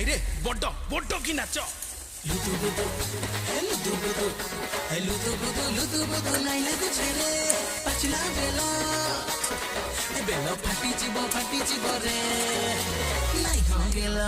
ନାଇଁ ରେ ବଡ ବଡ କି ନାଚ ଲୁଦୁବୁଦୁ ଲୁଦୁବୁଦୁ ଲୁଦୁବୁଦୁ ନାଇଁ ଲାଗୁଛି ରେ ପାଚିଲା ବେଲ ବେଲ ଫାଟି ଯିବ ରେ ନାଇଁ କଣ ଗେଲ